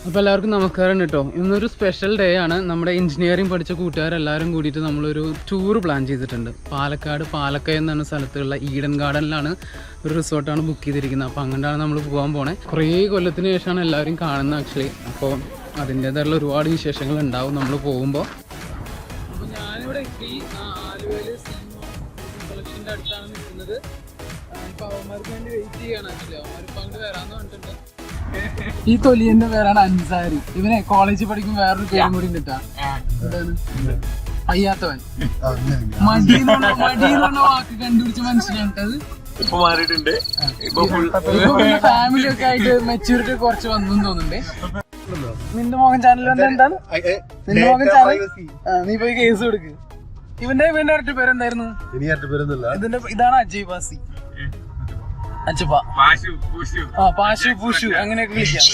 അപ്പോൾ എല്ലാവർക്കും നമസ്കാരം കേട്ടോ. ഇന്നൊരു സ്പെഷ്യൽ ഡേ ആണ്. നമ്മുടെ എഞ്ചിനീയറിംഗ് പഠിച്ച കൂട്ടുകാരെല്ലാവരും കൂടിയിട്ട് നമ്മളൊരു ടൂർ പ്ലാൻ ചെയ്തിട്ടുണ്ട്. പാലക്കാട് പാലക്കയം എന്ന സ്ഥലത്തുള്ള ഈഡൻ ഗാർഡനിലാണ് ഒരു റിസോർട്ടാണ് ബുക്ക് ചെയ്തിരിക്കുന്നത്. അപ്പോൾ അങ്ങോട്ടാണ് നമ്മൾ പോകാൻ പോണേ. കുറേ കൊല്ലത്തിന് ശേഷമാണ് എല്ലാവരും കാണുന്നത് ആക്ച്വലി. അപ്പോൾ അതിൻ്റേതായിട്ടുള്ള ഒരുപാട് വിശേഷങ്ങൾ ഉണ്ടാവും നമ്മൾ പോകുമ്പോൾ. അപ്പോൾ ഞാനിവിടെ എത്തി ആലുവയിൽ കളക്ഷൻ്റെ അടുത്താണ് നിൽക്കുന്നത്. ഇപ്പോൾ അവന്മാർക്ക് വേണ്ടി വെയിറ്റ് ചെയ്യണം ആക്ച്വലി. അവന്മാരിപ്പോൾ അങ്ങോട്ട് വരാമെന്ന് പറഞ്ഞിട്ടുണ്ട്. ഈ തൊലിയന്റെ പേരാണ് അൻസാരി. ഇവനെ കോളേജിൽ പഠിക്കുമ്പോൾ വേറൊരു പേരും കൂടി കിട്ടാ. അയ്യാത്തവൻ മടി എന്നുള്ള വാക്ക് കണ്ടുപിടിച്ച മനുഷ്യനാണ്. ഫാമിലി ഒക്കെ ആയിട്ട് മെച്യൂരിറ്റി കുറച്ച് വന്നു തോന്നുന്നുണ്ട്. നിന്റെ മോഹൻ ചാനൽ എന്താണ്? നിന്റെ മോഹൻ ചാനൽ നീ പോയി കേസ് കൊടുക്ക്. ഇവന്റെ ഇരട്ട പേരെന്തായിരുന്നു? ഇതാണ് അജയ് ബാസി. പാശു പൂഷു അങ്ങനെയൊക്കെ വിളിക്കാം.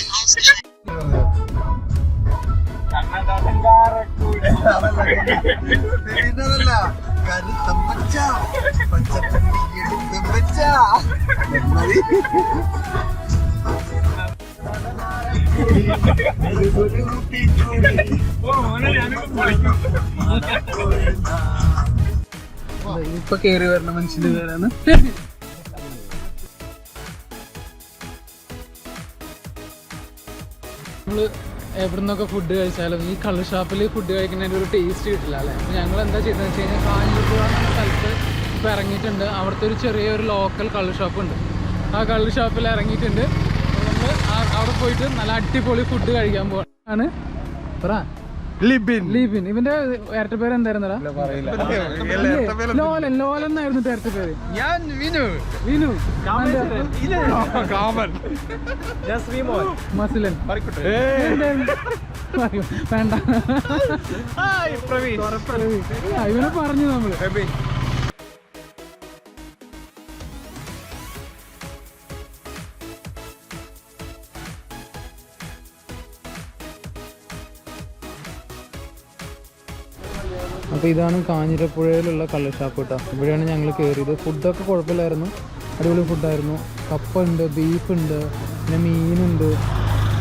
ഇപ്പൊ കേറി വരുന്ന മനുഷ്യന്റെ പേരാണ്. നമ്മൾ എവിടെ നിന്നൊക്കെ ഫുഡ് കഴിച്ചാലും ഈ കള്ള് ഷാപ്പിൽ ഫുഡ് കഴിക്കുന്നതിൻ്റെ ഒരു ടേസ്റ്റ് കിട്ടില്ല അല്ലേ. അപ്പോൾ ഞങ്ങൾ എന്താ ചെയ്തതെന്ന് വെച്ച് കഴിഞ്ഞാൽ കാഞ്ഞിരപ്പുഴ എന്ന സ്ഥലത്ത് ഇപ്പോൾ ഇറങ്ങിയിട്ടുണ്ട്. അവിടുത്തെ ഒരു ചെറിയൊരു ലോക്കൽ കള്ള് ഷോപ്പുണ്ട്. ആ കള്ള് ഷോപ്പിൽ ഇറങ്ങിയിട്ടുണ്ട്. നമ്മൾ അവിടെ പോയിട്ട് നല്ല അടിപൊളി ഫുഡ് കഴിക്കാൻ പോകാനാണ്. പറ ലിബിൻ. ഇവന്റെ ഇരട്ട പേര് എന്തായിരുന്നടാ? ലോലൻ. ലോലൻ എന്നായിരുന്നു ഇരട്ട പേര്. വിനു. മസിലൻ. വേണ്ട, ഇവനെ പറഞ്ഞു നമ്മള്. അപ്പോൾ ഇതാണ് കാഞ്ഞിരപ്പുഴയിലുള്ള കള്ള് ഷാപ്പ് കേട്ടോ. ഇവിടെയാണ് ഞങ്ങൾ കയറിയത്. ഫുഡൊക്കെ കുഴപ്പമില്ലായിരുന്നു, അടിപൊളി ഫുഡായിരുന്നു. കപ്പ ഉണ്ട്, ബീഫ് ഉണ്ട്, പിന്നെ മീനുണ്ട്,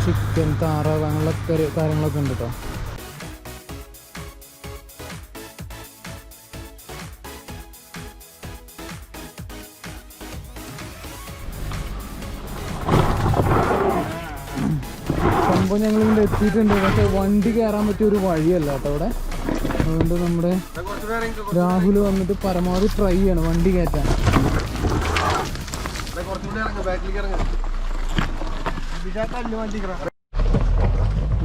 ചിക്കൻ, താറാവ്, അങ്ങനെയുള്ള കാര്യങ്ങളൊക്കെ ഉണ്ട് കേട്ടോ. സംഭവം ഞങ്ങളിവിടെ എത്തിയിട്ടുണ്ട്. പക്ഷേ വണ്ടി കയറാൻ പറ്റിയ ഒരു വഴിയല്ല കേട്ടോ ഇവിടെ. അതുകൊണ്ട് നമ്മുടെ രാഹുൽ വന്നിട്ട് പരമാവധി ട്രൈ ചെയ്യണം വണ്ടി കയറ്റാൻ.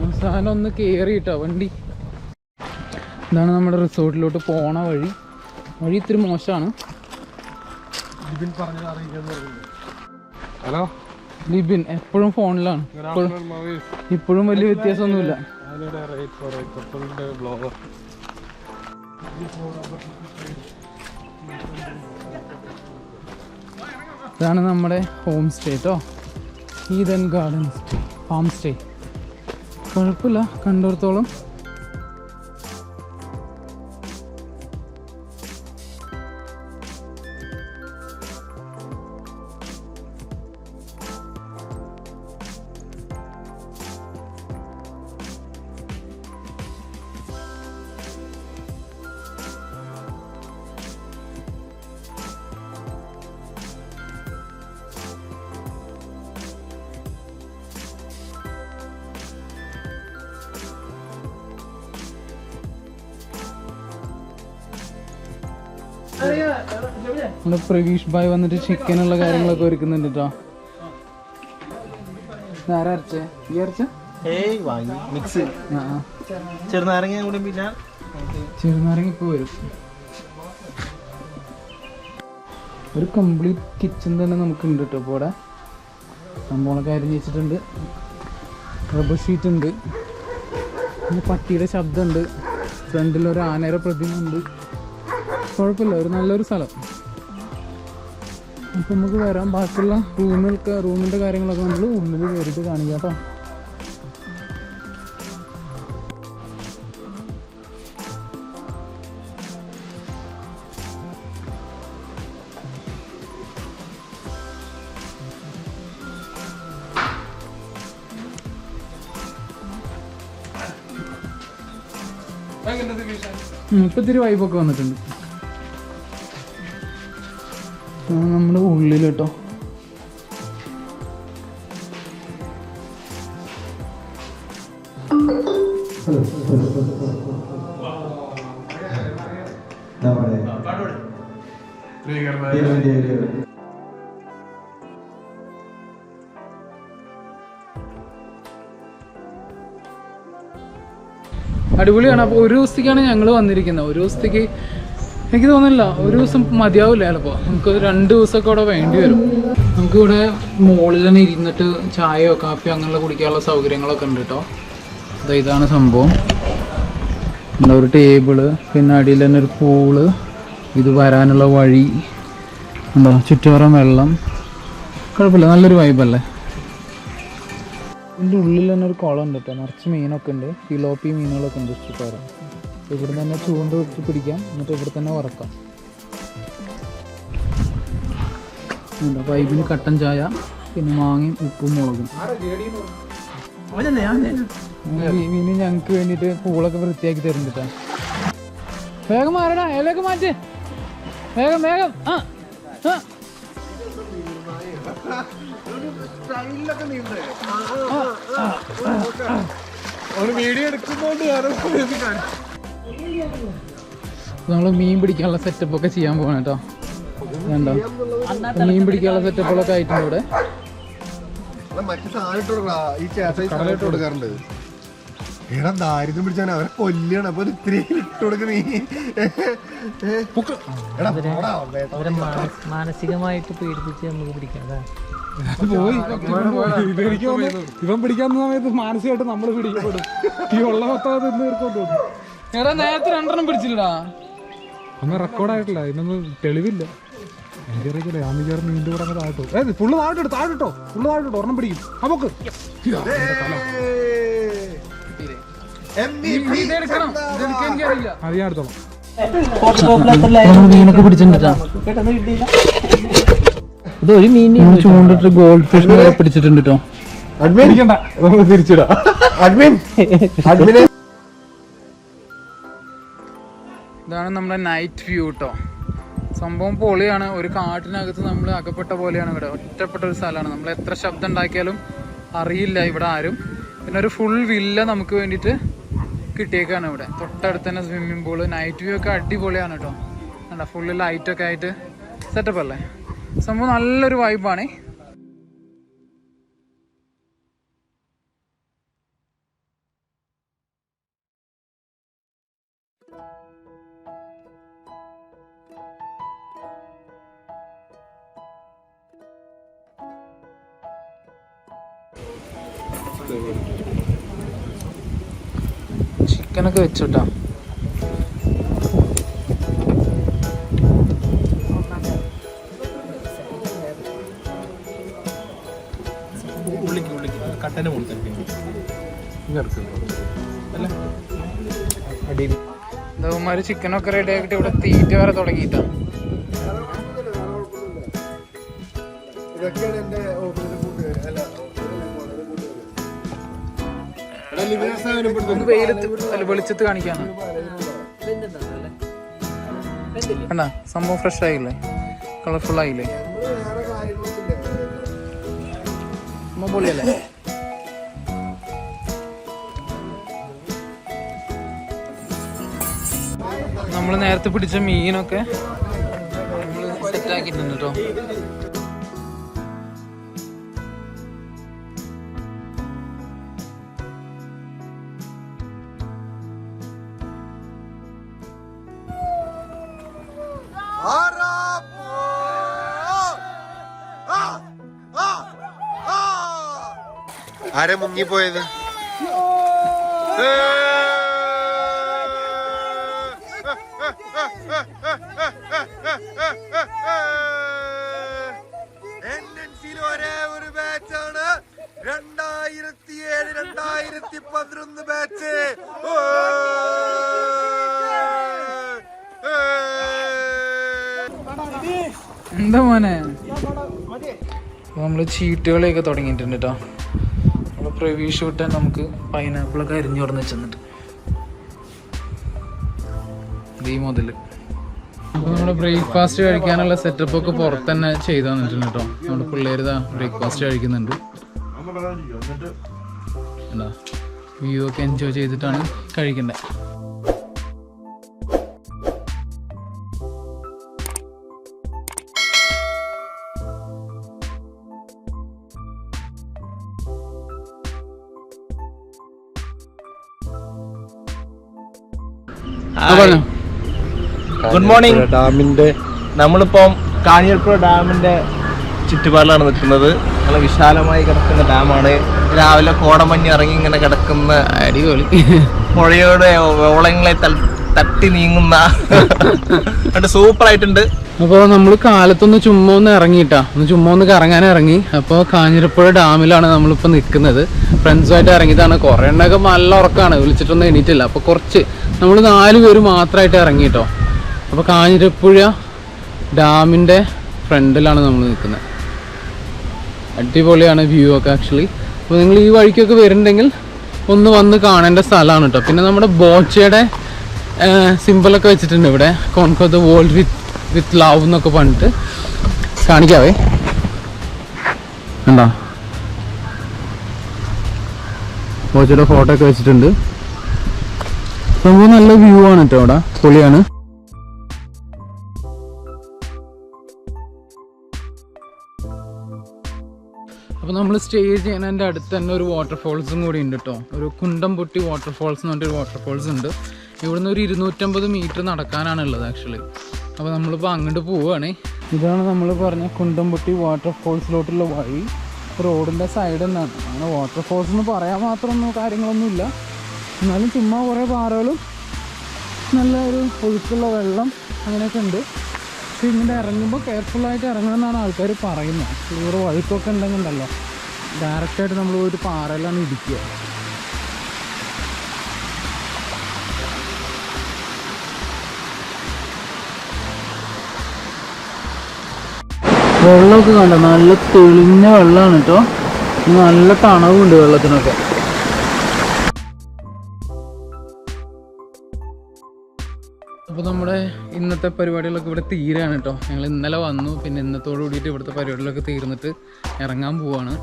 അവസാനം ഒന്ന് കയറിയിട്ടോ വണ്ടി. ഇതാണ് നമ്മുടെ റിസോർട്ടിലോട്ട് പോണ വഴി. വഴി ഇത്തിരി മോശമാണ്. ഹലോ ലിബിൻ എപ്പോഴും ഫോണിലാണ്. ഇപ്പോഴും വലിയ വ്യത്യാസമൊന്നുമില്ല. ഇതാണ് നമ്മുടെ ഹോം സ്റ്റേ കേട്ടോ. Eden garden stay, home stay. കുഴപ്പമില്ല, കണ്ടിടത്തോളം. നമ്മുടെ പ്രവീഷ് ഭായ് വന്നിട്ട് ചിക്കനുള്ള കാര്യങ്ങളൊക്കെ ഒരുക്കുന്നുണ്ട് കേട്ടോ. ആരച്ചേ ഈ അരച്ച മിക്സ് ചെറുനാരങ്ങ കൂടി. പിന്നെ ചെറുനാരങ്ങ ഇപ്പോൾ വരും. ഒരു കംപ്ലീറ്റ് കിച്ചൺ തന്നെ നമുക്കുണ്ട് കേട്ടോ. ഇപ്പോൾ ഇവിടെ സംഭവങ്ങളൊക്കെ അരിഞ്ഞ് വെച്ചിട്ടുണ്ട്. റബ്ബർ ഷീറ്റ് ഉണ്ട്, പിന്നെ പട്ടിയുടെ ശബ്ദമുണ്ട്. ഫ്രണ്ടിലൊരു ആനയുടെ പ്രതിമ ഉണ്ട്. കുഴപ്പമില്ല, ഒരു നല്ലൊരു സ്ഥലം. അപ്പം നമുക്ക് വരാം. ബാക്കിയുള്ള റൂമിൻ്റെ കാര്യങ്ങളൊക്കെ നമ്മൾ ഉള്ളിൽ കയറിയിട്ട് കാണിക്കാം കേട്ടോ. ഇപ്പൊ ഇത്തിരി വൈബൊക്കെ വന്നിട്ടുണ്ട്. നമ്മുടെ ഉള്ളിൽ കേട്ടോ. അടിപൊളിയാണ്. അപ്പോൾ ഒരു ദിവസത്തേക്കാണ് ഞങ്ങൾ വന്നിരിക്കുന്നത്. ഒരു ദിവസത്തേക്ക് എനിക്ക് തോന്നുന്നില്ല ഒരു ദിവസം മതിയാവില്ല ചിലപ്പോൾ. നമുക്ക് 2 ദിവസമൊക്കെ ഇവിടെ വേണ്ടി വരും. നമുക്കിവിടെ മുകളിൽ തന്നെ ഇരുന്നിട്ട് ചായയോ കാപ്പിയോ അങ്ങനെയുള്ള കുടിക്കാനുള്ള സൗകര്യങ്ങളൊക്കെ ഉണ്ട് കേട്ടോ. ഇതാണ് സംഭവം. എന്താ ഒരു ടേബിള്, പിന്നെ അടിയിൽ തന്നെ ഒരു പൂള്, ഇത് വരാനുള്ള വഴി ഉണ്ടോ, ചുറ്റുപാറും വെള്ളം. കുഴപ്പമില്ല, നല്ലൊരു വൈബല്ലേ. ഇതിൻ്റെ ഉള്ളിൽ തന്നെ ഒരു കുളം ഉണ്ട് കേട്ടോ. നിറച്ച് മീനൊക്കെ ഉണ്ട്, ഫിലോപ്പി മീനുകളൊക്കെ ഉണ്ട് ചുറ്റുപാറും. ഇവിടെ തന്നെ ചൂണ്ട വെച്ച് പിടിക്കാം, എന്നിട്ട് ഇവിടെ തന്നെ വറക്കാം. വൈബിന് കട്ടൻ ചായ, പിന്നെ മാങ്ങയും ഉപ്പും മുളകും. മീന് ഞങ്ങൾക്ക് വേണ്ടിയിട്ട് പൂളൊക്കെ വൃത്തിയാക്കി തരുന്നുണ്ട്. വേഗം മാറടാ, ഇലയൊക്കെ മാറ്റ്, വേഗം വേഗം. നമ്മള് മീൻ പിടിക്കാനുള്ള സെറ്റപ്പ് ഒക്കെ ചെയ്യാൻ പോകണം കേട്ടോ. വേണ്ട, മീൻ പിടിക്കാനുള്ള സെറ്റപ്പുകളൊക്കെ ആയിട്ടുണ്ട് ഇവിടെ. എടാ ദാരിദ്ര്യം പിടിച്ചാൽ അവരെ കൊല്ലാണ്. അപ്പൊ ഇത്തിരി ഇട്ട് കൊടുക്കുന്ന മാനസികമായിട്ട് പീഡിപ്പിച്ച് നമുക്ക് പിടിക്കാം. ഇവൻ പിടിക്കാത്ത സമയത്ത് മാനസികമായിട്ട് നമ്മൾ പിടിക്കപ്പെടും. ഈ ഉള്ള മൊത്തം തീർക്കൊണ്ടു. എടാ നേരത്തെ 2 പിടിച്ചില്ലടാ. അന്ന് റെക്കോർഡായിട്ടില്ല, ഇതിനൊന്നും തെളിവില്ല. എനിക്കറിയില്ല. ഞാൻ വിചാരിച്ചു നീണ്ടു കൂടെ താഴട്ടോ. Full താഴട്ടോ, താഴട്ടോ, full താഴട്ടോ. ഒരെണ്ണം പിടിക്കും. നമുക്ക് അറിയാൻ എടുത്തോളാം. മീനൊക്കെ പിടിച്ചിട്ടുണ്ടാ. ഇത് ഒരു മീൻ ചൂണ്ടിട്ട് ഗോൾഡ് ഫിഷ് പിടിച്ചിട്ടുണ്ട് കേട്ടോ. തിരിച്ചിടാ. ഇതാണ് നമ്മുടെ നൈറ്റ് വ്യൂ കേട്ടോ. സംഭവം പൊളിയാണ്. ഒരു കാട്ടിനകത്ത് നമ്മൾ അകപ്പെട്ട പോലെയാണ്. ഇവിടെ ഒറ്റപ്പെട്ട ഒരു സ്ഥലമാണ്. നമ്മൾ എത്ര ശബ്ദം ഉണ്ടാക്കിയാലും അറിയില്ല ഇവിടെ ആരും. പിന്നെ ഒരു ഫുൾ വില്ല നമുക്ക് വേണ്ടിയിട്ട് കിട്ടിയേക്കാണ് ഇവിടെ. തൊട്ടടുത്ത് തന്നെ സ്വിമ്മിംഗ് പൂള്. നൈറ്റ് വ്യൂ ഒക്കെ അടിപൊളിയാണ് കേട്ടോ. അല്ല, ഫുള്ള് ലൈറ്റൊക്കെ ആയിട്ട് സെറ്റപ്പ് അല്ലേ. സംഭവം നല്ലൊരു വൈബാണ്. ചിക്കനൊക്കെ വെച്ചോട്ടാ. ദവന്മാര് ചിക്കനൊക്കെ റെഡി ആക്കിട്ട് ഇവിടെ തീറ്റ വരെ തുടങ്ങിയിട്ടാ. വെളിച്ചത്ത് കാണിക്കാണ്. കണ്ടാ സംഭവം ഫ്രഷ് ആയില്ലേ, കളർഫുൾ ആയില്ലേ, പൊളിയല്ലേ. നമ്മൾ നേരത്തെ പിടിച്ച മീനൊക്കെ നമ്മൾ സെറ്റാക്കിയിട്ടുണ്ട് കേട്ടോ. ആരെ മുങ്ങിപ്പോയത്? NNC-യിൽ ഒരേ ഒരു ബാച്ചാണ് 2007-2011 ബാച്ച്. എന്താ മോനെ, നമ്മള് ചീട്ടുകളെയൊക്കെ തുടങ്ങിയിട്ടുണ്ട് കേട്ടോ. നമ്മള് പ്രിവ്യൂ ഷൂട്ട് നമുക്ക് പൈനാപ്പിളൊക്കെ അരിഞ്ഞു കൊടുന്ന് വെച്ചിട്ടുണ്ട്. ഈ മുതൽ. അപ്പോൾ നമ്മുടെ ബ്രേക്ക്ഫാസ്റ്റ് കഴിക്കാനുള്ള സെറ്റപ്പ് ഒക്കെ പുറത്ത് തന്നെ ചെയ്തു തന്നിട്ടുണ്ട് കേട്ടോ. നമ്മുടെ പിള്ളേർ ഇതാ ബ്രേക്ക്ഫാസ്റ്റ് കഴിക്കുന്നുണ്ട്. എന്താ വ്യൂ ഒക്കെ എൻജോയ് ചെയ്തിട്ടാണ് കഴിക്കേണ്ടത്. Good morning. നമ്മളിപ്പം കാഞ്ഞിരപ്പുഴ ഡാമിന്റെ ചുറ്റുപാടിലാണ് നിൽക്കുന്നത്. നല്ല വിശാലമായി കിടക്കുന്ന ഡാമാണ്. രാവിലെ കോടമഞ്ഞ് ഇറങ്ങി ഇങ്ങനെ കിടക്കുന്ന അടിപൊളി പുഴയുടെ ഓളങ്ങളെ തട്ടി നീങ്ങുന്ന സൂപ്പർ ആയിട്ടുണ്ട്. അപ്പോൾ നമ്മൾ കാലത്തൊന്ന് ചുമ്മാ ഒന്ന് ഇറങ്ങിയിട്ടാ, ചുമ്മാ ഒന്ന് കറങ്ങാൻ ഇറങ്ങി. അപ്പോൾ കാഞ്ഞിരപ്പുഴ ഡാമിലാണ് നമ്മളിപ്പോൾ നിൽക്കുന്നത്. ഫ്രണ്ട്സുമായിട്ട് ഇറങ്ങിയതാണ്. കുറേ എണ്ണൊക്കെ നല്ല ഉറക്കമാണ്, വിളിച്ചിട്ടൊന്നും എണീറ്റില്ല. അപ്പോൾ കുറച്ച് നമ്മൾ 4 പേര് മാത്രമായിട്ട് ഇറങ്ങിയിട്ടോ. അപ്പോൾ കാഞ്ഞിരപ്പുഴ ഡാമിൻ്റെ ഫ്രണ്ടിലാണ് നമ്മൾ നിൽക്കുന്നത്. അടിപൊളിയാണ് വ്യൂ ഒക്കെ ആക്ച്വലി. അപ്പോൾ നിങ്ങൾ ഈ വഴിക്കൊക്കെ വരുന്നുണ്ടെങ്കിൽ ഒന്ന് വന്ന് കാണേണ്ട സ്ഥലമാണ് കേട്ടോ. പിന്നെ നമ്മുടെ ബോച്ചയുടെ സിമ്പിളൊക്കെ വെച്ചിട്ടുണ്ട് ഇവിടെ. Conquer the world with love എന്നൊക്കെ പറഞ്ഞിട്ട് കാണിക്കാവേ. കണ്ടോ, ബോച്ചയുടെ ഫോട്ടോ ഒക്കെ വെച്ചിട്ടുണ്ട്. സംഭവം നല്ല വ്യൂ ആണ് കേട്ടോ. അവിടെ പൊളിയാണ്. അപ്പോൾ നമ്മൾ സ്റ്റേ ചെയ്യുന്നതിൻ്റെ അടുത്ത് തന്നെ ഒരു വാട്ടർഫോൾസും കൂടി ഉണ്ട് കേട്ടോ. ഒരു കുണ്ടംപൊട്ടി വാട്ടർഫോൾസ് എന്ന് പറഞ്ഞിട്ടൊരു വാട്ടർഫോൾസ് ഉണ്ട്. ഇവിടുന്ന് ഒരു 250 മീറ്റർ നടക്കാനാണുള്ളത് ആക്ച്വലി. അപ്പോൾ നമ്മളിപ്പോൾ അങ്ങോട്ട് പോവുകയാണേ. ഇതാണ് നമ്മൾ പറഞ്ഞ കുണ്ടംപൊട്ടി വാട്ടർഫോൾസിലോട്ടുള്ള വഴി. റോഡിൻ്റെ സൈഡിൽ നിന്നാണ്. അങ്ങനെ വാട്ടർഫോൾസ് എന്ന് പറയാൻ മാത്രമൊന്നും കാര്യങ്ങളൊന്നുമില്ല. എന്നാലും ചുമ്മാ കുറേ പാറകളും നല്ല ഒരു ഒഴുക്കുള്ള വെള്ളം അങ്ങനെയൊക്കെ ഉണ്ട്. പക്ഷേ ഇങ്ങനെ ഇറങ്ങുമ്പോൾ കെയർഫുള്ളായിട്ട് ഇറങ്ങണമെന്നാണ് ആൾക്കാർ പറയുന്നത്. ഇവിടെ വഴുക്കൊക്കെ ഉണ്ടെന്നുണ്ടല്ലോ, ഡയറക്റ്റായിട്ട് നമ്മൾ ഒരു പാറയിലാണ് ഇടിക്കുക. വെള്ളമൊക്കെ കണ്ടോ, നല്ല തെളിഞ്ഞ വെള്ളമാണ് കേട്ടോ. നല്ല തണവുണ്ട് വെള്ളത്തിനൊക്കെ. അപ്പോൾ നമ്മുടെ ഇന്നത്തെ പരിപാടികളൊക്കെ ഇവിടെ തീരാണ് കേട്ടോ. ഞങ്ങൾ ഇന്നലെ വന്നു, പിന്നെ ഇന്നത്തോടു കൂടിയിട്ട് ഇവിടുത്തെ പരിപാടികളൊക്കെ തീർന്നിട്ട് ഇറങ്ങാൻ പോവാണ്.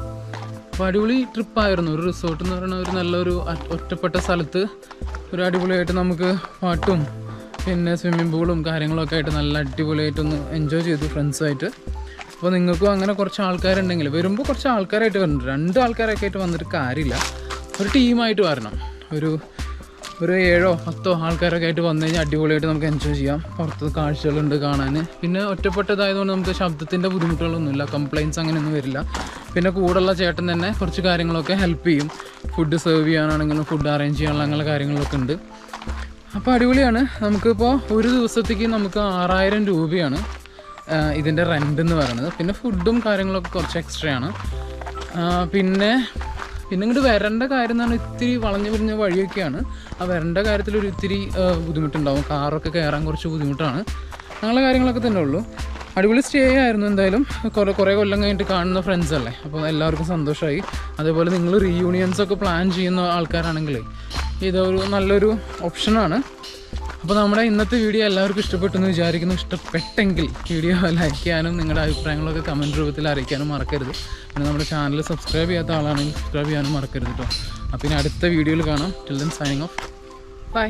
അപ്പോൾ അടിപൊളി ട്രിപ്പായിരുന്നു. ഒരു റിസോർട്ട് എന്ന് പറയുന്ന ഒരു നല്ലൊരു ഒറ്റപ്പെട്ട സ്ഥലത്ത് ഒരു അടിപൊളിയായിട്ട് നമുക്ക് പാട്ടും പിന്നെ സ്വിമ്മിംഗ് പൂളും കാര്യങ്ങളൊക്കെ ആയിട്ട് നല്ല അടിപൊളിയായിട്ടൊന്ന് എൻജോയ് ചെയ്തു ഫ്രണ്ട്സായിട്ട്. അപ്പോൾ നിങ്ങൾക്കും അങ്ങനെ കുറച്ച് ആൾക്കാരുണ്ടെങ്കിൽ വരുമ്പോൾ കുറച്ച് ആൾക്കാരായിട്ട് വരുന്നുണ്ട്. 2 ആൾക്കാരൊക്കെ ആയിട്ട് വന്നിട്ട് കാര്യമില്ല, ഒരു ടീമായിട്ട് വരണം. ഒരു 7 or 10 ആൾക്കാരൊക്കെ ആയിട്ട് വന്നു കഴിഞ്ഞാൽ അടിപൊളിയായിട്ട് നമുക്ക് എൻജോയ് ചെയ്യാം. പുറത്ത് കാഴ്ചകളുണ്ട് കാണാൻ. പിന്നെ ഒറ്റപ്പെട്ടതായതുകൊണ്ട് നമുക്ക് ശബ്ദത്തിൻ്റെ ബുദ്ധിമുട്ടുകളൊന്നുമില്ല, കംപ്ലയിൻറ്റ്സ് അങ്ങനെയൊന്നും വരില്ല. പിന്നെ കൂടെയുള്ള ചേട്ടൻ തന്നെ കുറച്ച് കാര്യങ്ങളൊക്കെ ഹെൽപ്പ് ചെയ്യും. ഫുഡ് സെർവ് ചെയ്യാനാണെങ്കിലും ഫുഡ് അറേഞ്ച് ചെയ്യാനുള്ള അങ്ങനെ കാര്യങ്ങളൊക്കെ ഉണ്ട്. അപ്പോൾ അടിപൊളിയാണ്. നമുക്കിപ്പോൾ ഒരു ദിവസത്തേക്ക് നമുക്ക് 6000 രൂപയാണ് ഇതിൻ്റെ റെൻ്റ് എന്ന് പറയുന്നത്. പിന്നെ ഫുഡും കാര്യങ്ങളൊക്കെ കുറച്ച് എക്സ്ട്രയാണ്. പിന്നെ ഇങ്ങോട്ട് വരേണ്ട കാര്യം എന്ന് പറഞ്ഞാൽ ഇത്തിരി വളഞ്ഞു പിരിഞ്ഞ വഴിയൊക്കെയാണ്. ആ വരേണ്ട കാര്യത്തിലൊരു ഇത്തിരി ബുദ്ധിമുട്ടുണ്ടാവും. കാറൊക്കെ കയറാൻ കുറച്ച് ബുദ്ധിമുട്ടാണ്. അങ്ങനെയുള്ള കാര്യങ്ങളൊക്കെ തന്നെ ഉള്ളൂ. അടിപൊളി സ്റ്റേ ആയിരുന്നു. എന്തായാലും കുറേ കൊല്ലം കഴിഞ്ഞിട്ട് കാണുന്ന ഫ്രണ്ട്സ് അല്ലേ, അപ്പോൾ എല്ലാവർക്കും സന്തോഷമായി. അതേപോലെ നിങ്ങൾ റീയൂണിയൻസൊക്കെ പ്ലാൻ ചെയ്യുന്ന ആൾക്കാരാണെങ്കിൽ ഇതൊരു നല്ലൊരു ഓപ്ഷനാണ്. അപ്പോൾ നമ്മുടെ ഇന്നത്തെ വീഡിയോ എല്ലാവർക്കും ഇഷ്ടപ്പെട്ടെന്ന് വിചാരിക്കുന്നു. ഇഷ്ടപ്പെട്ടെങ്കിൽ വീഡിയോ ലൈക്ക് ചെയ്യാനും നിങ്ങളുടെ അഭിപ്രായങ്ങളൊക്കെ കമൻറ്റ് രൂപത്തിൽ അറിയിക്കാനും മറക്കരുത്. പിന്നെ നമ്മുടെ ചാനൽ സബ്സ്ക്രൈബ് ചെയ്യാത്ത ആളാണെങ്കിൽ സബ്സ്ക്രൈബ് ചെയ്യാനും മറക്കരുത് കേട്ടോ. അപ്പോൾ ഇനി അടുത്ത വീഡിയോയിൽ കാണാം. Till then signing off. By.